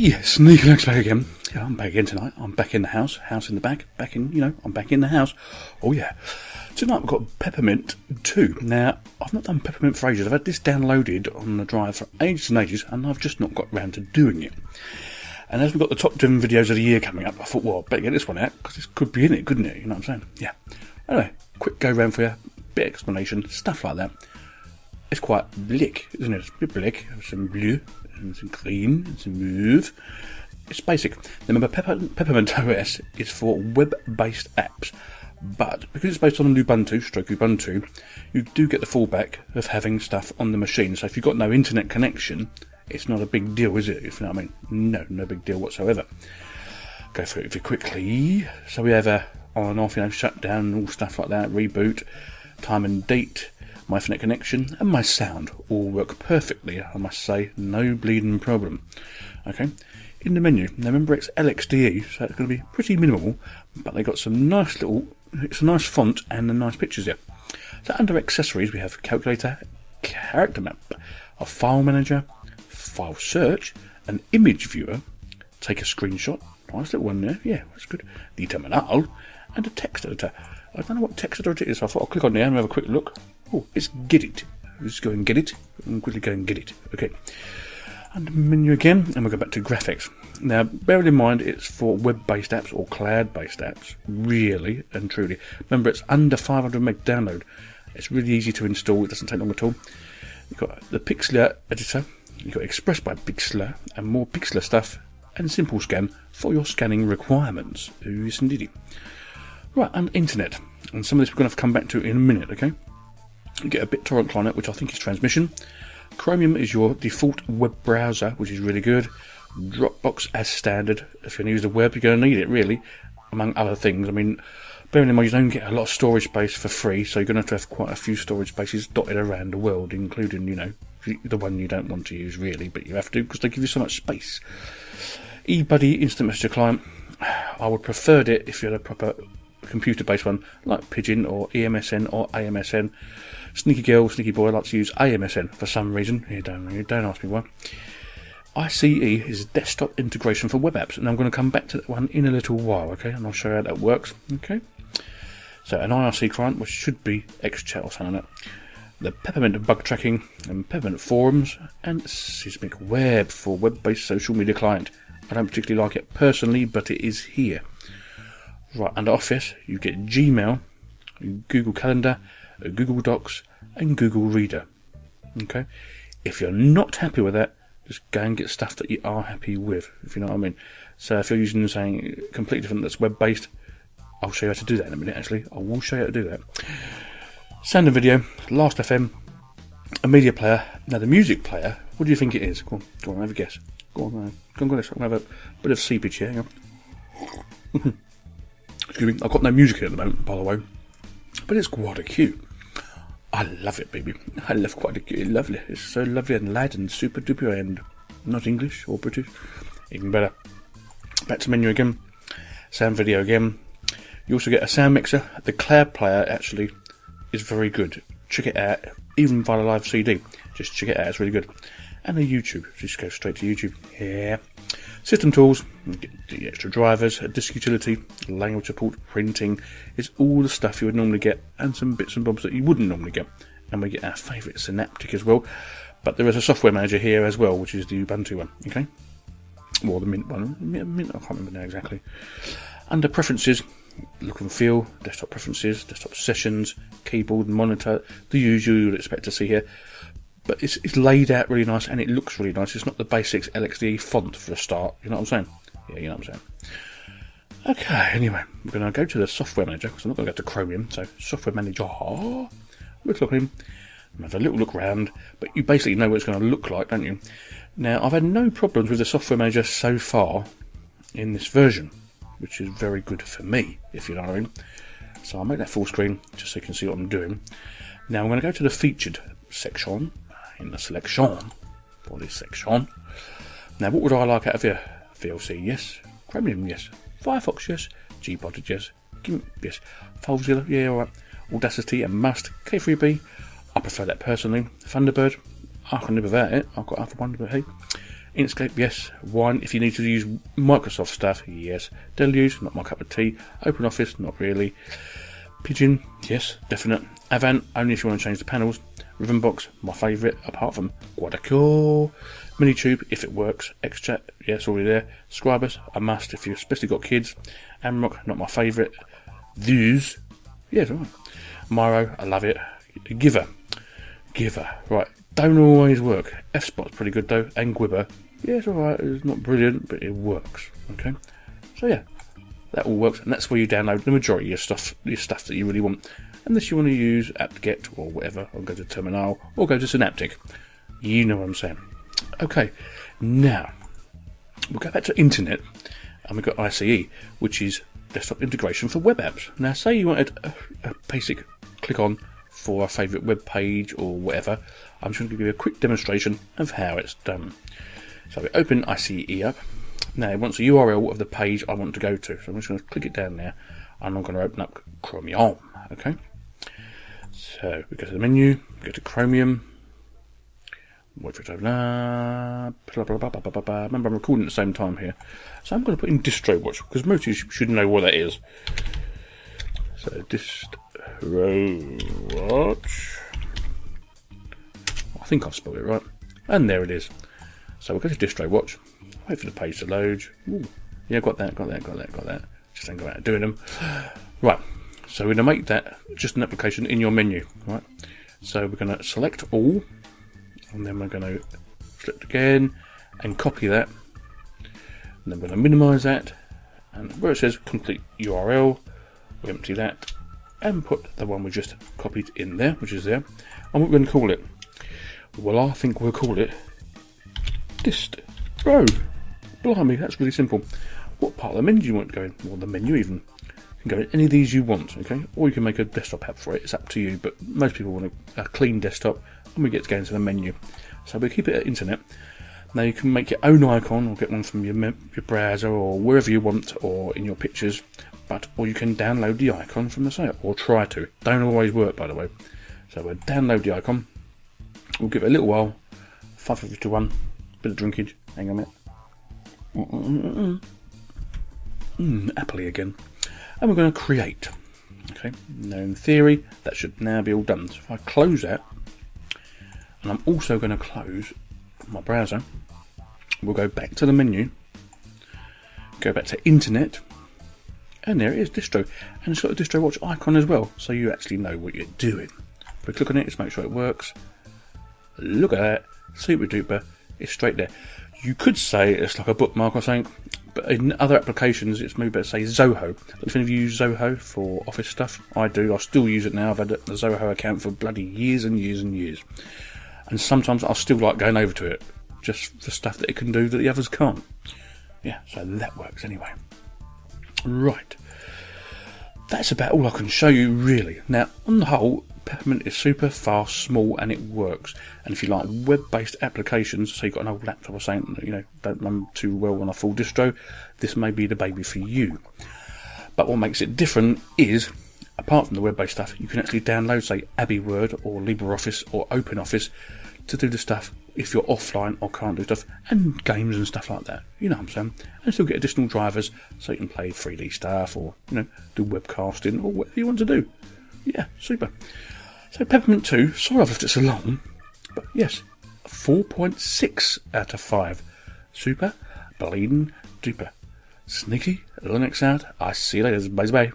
Hey, sneekylinux back again. Yeah, I'm back again tonight. I'm back in the house in the back, I'm back in the house. Oh yeah. Tonight we've got Peppermint 2. Now, I've not done Peppermint for ages. I've had this downloaded on the drive for ages and ages, and I've just not got round to doing it. And as we've got the top 10 videos of the year coming up, I thought, well, I better get this one out, because this could be in it, couldn't it? You know what I'm saying? Yeah. Anyway, quick go round for you, bit of explanation, stuff like that. It's quite blick, isn't it? It's a bit blick, some blue, and some green, and some mauve. It's basic. Remember, Peppermint OS is for web-based apps, but because it's based on Ubuntu, you do get the fallback of having stuff on the machine. So if you've got no internet connection, it's not a big deal, is it? If you know what I mean? No big deal whatsoever. Go through it very quickly. So we have a on and off, shut down, all stuff like that, reboot, time and date, my internet connection, and my sound all work perfectly, I must say, no bleeding problem. Okay, in the menu, now remember it's lxde, so it's going to be pretty minimal, but they got some nice little, it's a nice font and the nice pictures here. So under accessories we have calculator, character map, a file manager, file search, an image viewer, take a screenshot, nice little one there, yeah, that's good, the terminal, and a text editor. I don't know what text editor it is, so I thought I'll click on there and have a quick look. Oh, it's Get It. Let's go and get it. And quickly go and get it. Okay. And the menu again, and we'll go back to graphics. Now, bear in mind, it's for web-based apps or cloud-based apps, really and truly. Remember, it's under 500 meg download. It's really easy to install. It doesn't take long at all. You've got the Pixlr editor. You've got Express by Pixlr and more Pixlr stuff, and Simple Scan for your scanning requirements. Yes, indeed. Right, and internet. And some of this we're going to have to come back to in a minute, okay? You get a BitTorrent client, which I think is transmission. Chromium is your default web browser, which is really good. Dropbox as standard. If you're going to use the web, you're going to need it, really, among other things. I mean, bearing in mind you don't get a lot of storage space for free, so you're going to have quite a few storage spaces dotted around the world, including, the one you don't want to use, really, but you have to because they give you so much space. eBuddy Instant Messenger Client. I would prefer it if you had a proper computer-based one like Pigeon or EMSN or AMSN. Sneaky girl, sneaky boy likes to use AMSN for some reason. You don't ask me why. ICE is desktop integration for web apps, and I'm going to come back to that one in a little while, okay? And I'll show you how that works, okay? So an IRC client, which should be XChat or something like that. The Peppermint bug tracking and Peppermint forums, and Seismic Web for web-based social media client. I don't particularly like it personally, but it is here. Right, under Office, you get Gmail, Google Calendar, Google Docs, and Google Reader. Okay? If you're not happy with that, just go and get stuff that you are happy with, if you know what I mean. So if you're using something completely different that's web-based, I'll show you how to do that in a minute, actually. I will show you how to do that. Sound and video, Last FM, a media player. Now, the music player, what do you think it is? Go on, have a guess. Go on, guess. I'm going to have a bit of seepage here. Hang on. Excuse me, I've got no music here at the moment, by the way, but it's quite cute. I love it, baby. I love quite cute. Lovely. It's so lovely and light and super duper and not English or British. Even better. Back to menu again. Sound video again. You also get a sound mixer. The cloud player actually is very good. Check it out. Even via live CD. Just check it out. It's really good. And a YouTube. Just go straight to YouTube. Yeah. System tools, get the extra drivers, a disk utility, language support, printing, is all the stuff you would normally get, and some bits and bobs that you wouldn't normally get. And we get our favourite Synaptic as well, but there is a software manager here as well, which is the Ubuntu one, okay? Or the Mint one, Mint, I can't remember now exactly. Under preferences, look and feel, desktop preferences, desktop sessions, keyboard, monitor, the usual you'd expect to see here. But it's laid out really nice and it looks really nice. It's not the basics lxde font for a start. You know what I'm saying? Yeah, you know what I'm saying. Okay, anyway, we're going to go to the software manager because I'm not going to go to Chromium. So, software manager. We'll click on him. Have a little look around. But you basically know what it's going to look like, don't you? Now, I've had no problems with the software manager so far in this version, which is very good for me, if you know what I mean. So, I'll make that full screen just so you can see what I'm doing. Now, I'm going to go to the featured section. In the selection for this section. Now, what would I like out of here? VLC, yes. Chromium, yes. Firefox, yes. Gbotted, yes. GIMP, yes. FileZilla, yeah, alright. Audacity and Must. K3B, I prefer that personally. Thunderbird, I can live without it. I've got other one, but hey. Inkscape, yes. Wine, if you need to use Microsoft stuff, yes. Deluge, not my cup of tea. OpenOffice, not really. Pigeon, yes, definite. Avant, only if you want to change the panels. Rhythmbox, my favourite, apart from Guadacore. Minitube, if it works. XChat, yes, already there. Scribus, a must if you've especially got kids. Amrock, not my favourite. Views, yes, alright. Miro, I love it. Giver, right. Don't always work. F-Spot's pretty good though. And Gwibber, yeah, it's alright. It's not brilliant, but it works. Okay, so yeah, that all works, and that's where you download the majority of your stuff that you really want. Unless you want to use apt-get or whatever, or go to Terminal, or go to Synaptic. You know what I'm saying. Okay, now we'll go back to Internet, and we've got ICE, which is Desktop Integration for Web Apps. Now, say you wanted a basic click on for a favourite web page or whatever. I'm just going to give you a quick demonstration of how it's done. So we open ICE up. Now it wants a URL of the page I want to go to. So I'm just going to click it down there, and I'm going to open up Chromium. Okay. So we go to the menu, go to Chromium. Wait for it to open up. Remember, I'm recording at the same time here. So I'm going to put in distro watch, because most of you should know what that is. So distro watch. I think I've spelled it right. And there it is. So we'll go to distro watch. Wait for the page to load. Ooh. Yeah, got that. Just ain't go out doing them. Right. So we're going to make that just an application in your menu. Right. So we're going to select all. And then we're going to select again and copy that. And then we're going to minimize that. And where it says complete URL, we empty that and put the one we just copied in there, which is there. And what we're going to call it? Well, I think we'll call it distro. Blimey, that's really simple. What part of the menu do you want to go in? Well, the menu even. You can go in any of these you want, okay? Or you can make a desktop app for it. It's up to you, but most people want a clean desktop, and we get to go into the menu. So we'll keep it at Internet. Now you can make your own icon, or get one from your browser, or wherever you want, or in your pictures. Or you can download the icon from the site, or try to. Don't always work, by the way. So we'll download the icon. We'll give it a little while. 5:51. Bit of drinkage. Hang on a minute. Happily again. And we're going to create. Okay. Now in theory, that should now be all done. So if I close that, and I'm also going to close my browser, we'll go back to the menu, go back to Internet, and there it is, distro. And it's got a distro watch icon as well, so you actually know what you're doing. But click on it, just make sure it works. Look at that, super duper, it's straight there. You could say it's like a bookmark or something, but in other applications it's maybe better to say Zoho. If any of you use Zoho for office stuff, I do. I still use it now. I've had a Zoho account for bloody years and years and years. And sometimes I still like going over to it, just for stuff that it can do that the others can't. Yeah, so that works anyway. Right. That's about all I can show you, really. Now, on the whole, Peppermint is super fast, small, and it works. And if you like web-based applications, so you've got an old laptop or something, don't run too well on a full distro, this may be the baby for you. But what makes it different is, apart from the web-based stuff, you can actually download, say, Abbey Word or LibreOffice or OpenOffice to do the stuff if you're offline or can't do stuff, and games and stuff like that. You know what I'm saying? And still get additional drivers so you can play 3D stuff or, do webcasting or whatever you want to do. Yeah, super. So Peppermint 2, sorry I've left it so long, but yes, 4.6 out of 5. Super, bleeding duper. Sneaky Linux out. I see you later. Bye bye.